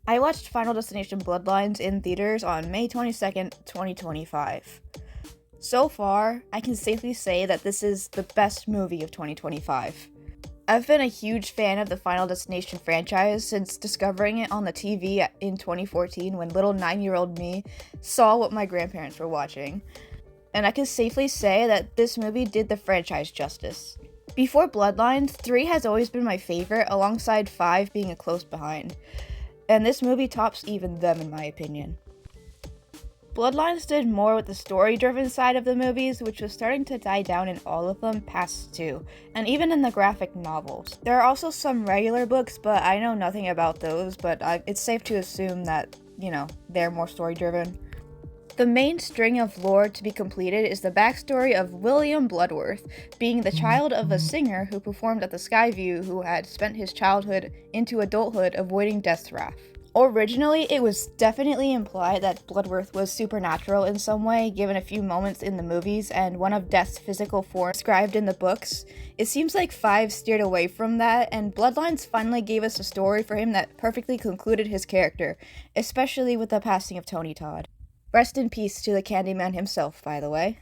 I watched Final Destination Bloodlines in theaters on May 22nd, 2025. So far, I can safely say that this is the best movie of 2025. I've been a huge fan of the Final Destination franchise since discovering it on the TV in 2014 when little 9-year-old me saw what my grandparents were watching. And I can safely say that this movie did the franchise justice. Before Bloodlines, 3 has always been my favorite, alongside 5 being a close behind. And this movie tops even them in my opinion. Bloodlines did more with the story-driven side of the movies, which was starting to die down in all of them past 2, and even in the graphic novels. There are also some regular books, but I know nothing about those, but it's safe to assume that, they're more story-driven. The main string of lore to be completed is the backstory of William Bloodworth, being the child of a singer who performed at the Skyview who had spent his childhood into adulthood avoiding death's wrath. Originally, it was definitely implied that Bloodworth was supernatural in some way, given a few moments in the movies and one of Death's physical forms described in the books. It seems like 5 steered away from that, and Bloodlines finally gave us a story for him that perfectly concluded his character, especially with the passing of Tony Todd. Rest in peace to the Candyman himself, by the way.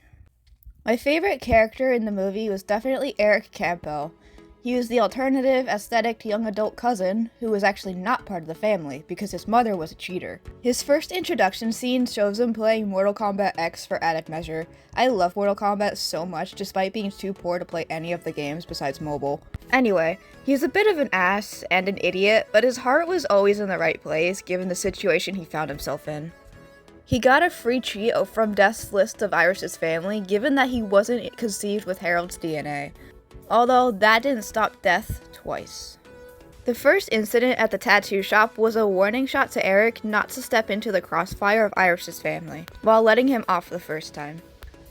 My favorite character in the movie was definitely Eric Campbell. He was the alternative, aesthetic young adult cousin who was actually not part of the family because his mother was a cheater. His first introduction scene shows him playing Mortal Kombat X for added measure. I love Mortal Kombat so much despite being too poor to play any of the games besides mobile. Anyway, he's a bit of an ass and an idiot, but his heart was always in the right place given the situation he found himself in. He got a free cheat from Death's list of Iris's family given that he wasn't conceived with Harold's DNA. Although that didn't stop Death twice. The first incident at the tattoo shop was a warning shot to Eric not to step into the crossfire of Iris's family, while letting him off the first time.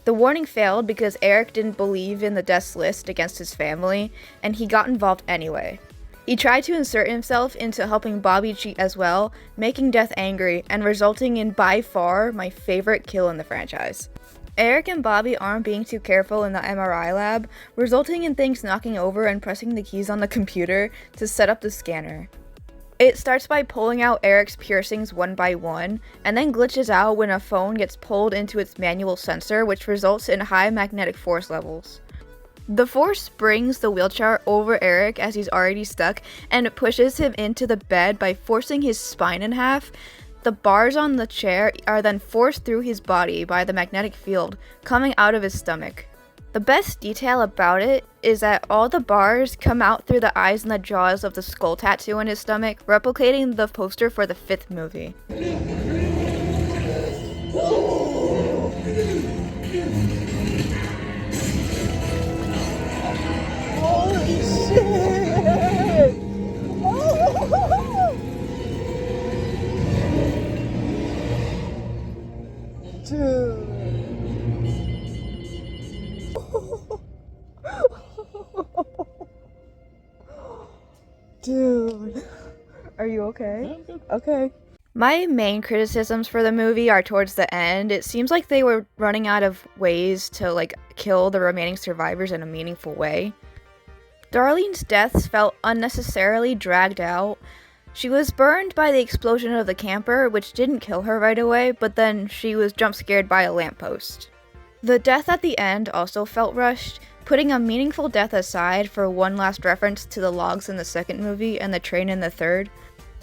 The warning failed because Eric didn't believe in the Death's list against his family, and he got involved anyway. He tried to insert himself into helping Bobby cheat as well, making Death angry, and resulting in by far my favorite kill in the franchise. Eric and Bobby aren't being too careful in the MRI lab, resulting in things knocking over and pressing the keys on the computer to set up the scanner. It starts by pulling out Eric's piercings one by one, and then glitches out when a phone gets pulled into its manual sensor, which results in high magnetic force levels. The force brings the wheelchair over Eric as he's already stuck, and pushes him into the bed by forcing his spine in half. The bars on the chair are then forced through his body by the magnetic field coming out of his stomach. The best detail about it is that all the bars come out through the eyes and the jaws of the skull tattoo on his stomach, replicating the poster for the 5th movie. Holy shit! Dude. Dude. Are you okay? Yeah, I'm good. Okay. My main criticisms for the movie are towards the end. It seems like they were running out of ways to kill the remaining survivors in a meaningful way. Darlene's deaths felt unnecessarily dragged out. She was burned by the explosion of the camper, which didn't kill her right away, but then she was jump scared by a lamppost. The death at the end also felt rushed, putting a meaningful death aside for one last reference to the logs in the 2nd movie and the train in the 3rd.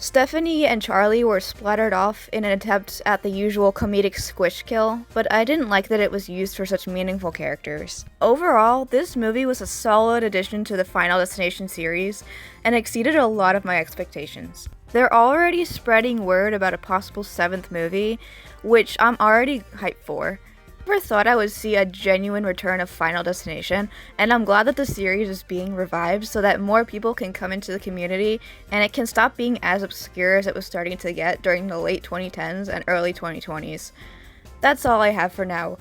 Stephanie and Charlie were splattered off in an attempt at the usual comedic squish kill, but I didn't like that it was used for such meaningful characters. Overall, this movie was a solid addition to the Final Destination series, and exceeded a lot of my expectations. They're already spreading word about a possible 7th movie, which I'm already hyped for. I never thought I would see a genuine return of Final Destination, and I'm glad that the series is being revived so that more people can come into the community and it can stop being as obscure as it was starting to get during the late 2010s and early 2020s. That's all I have for now.